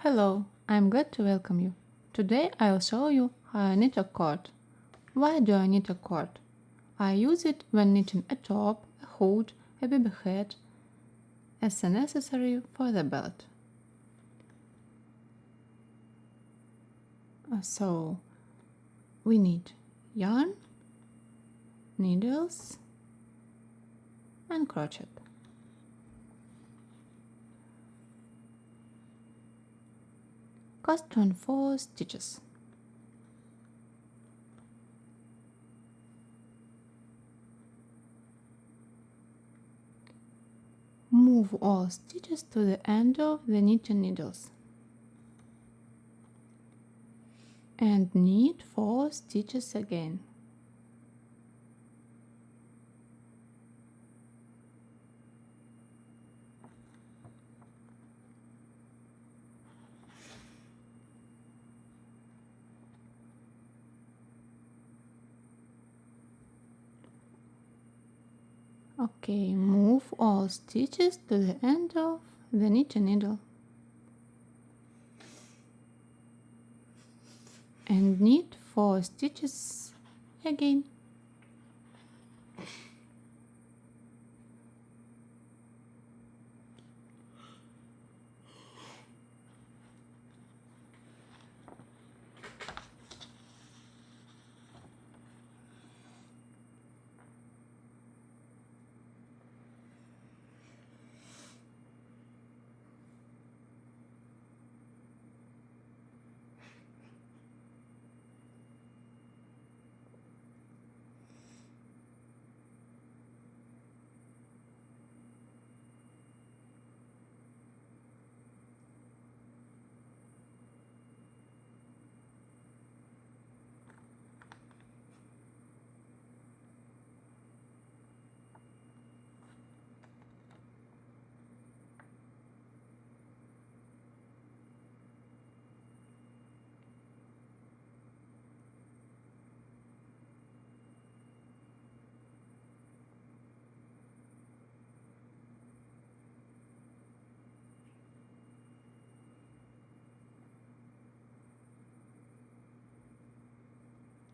Hello, I'm glad to welcome you. Today I'll show you how I knit a cord. Why do I knit a cord? I use it when knitting a top, a hood, a baby hat, as an accessory for the belt. So we need yarn, needles and crochet. Cast on 4 stitches. Move all stitches to the end of the knitting needles and knit 4 stitches again. Okay, move all stitches to the end of the knitting needle and knit 4 stitches again.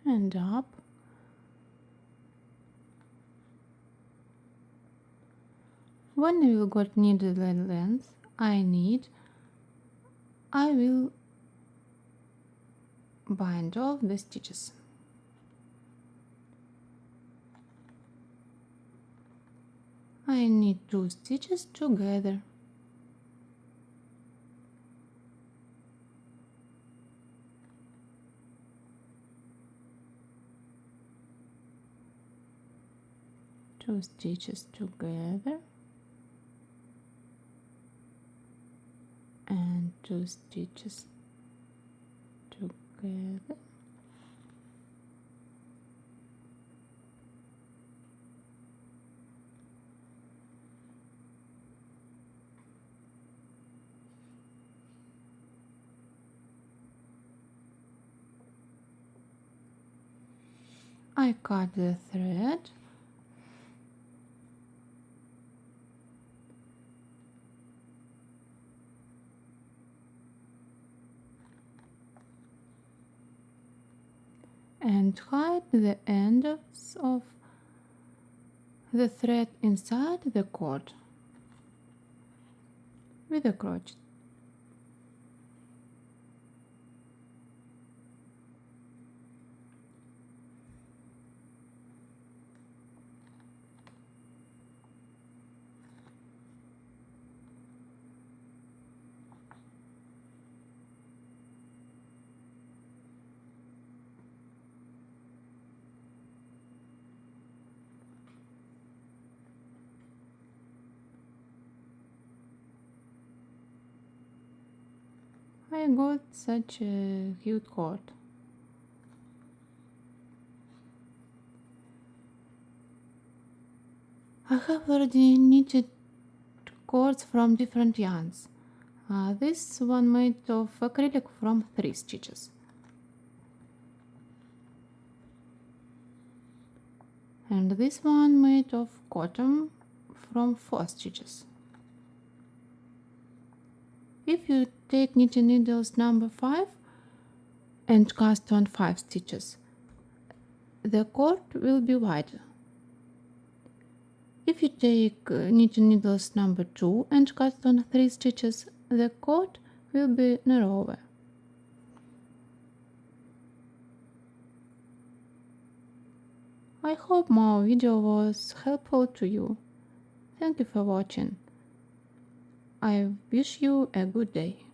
And up. When you got needle length I will bind off the stitches. I knit 2 stitches together. Two stitches together and 2 stitches together. I cut the thread and hide the ends of the thread inside the cord with a crochet. I got such a cute cord. I have already knitted cords from different yarns. This one made of acrylic from 3 stitches. And this one made of cotton from 4 stitches. If you take knitting needles number 5 and cast on 5 stitches, the cord will be wider. If you take knitting needles number 2 and cast on 3 stitches, the cord will be narrower. I hope my video was helpful to you. Thank you for watching. I wish you a good day.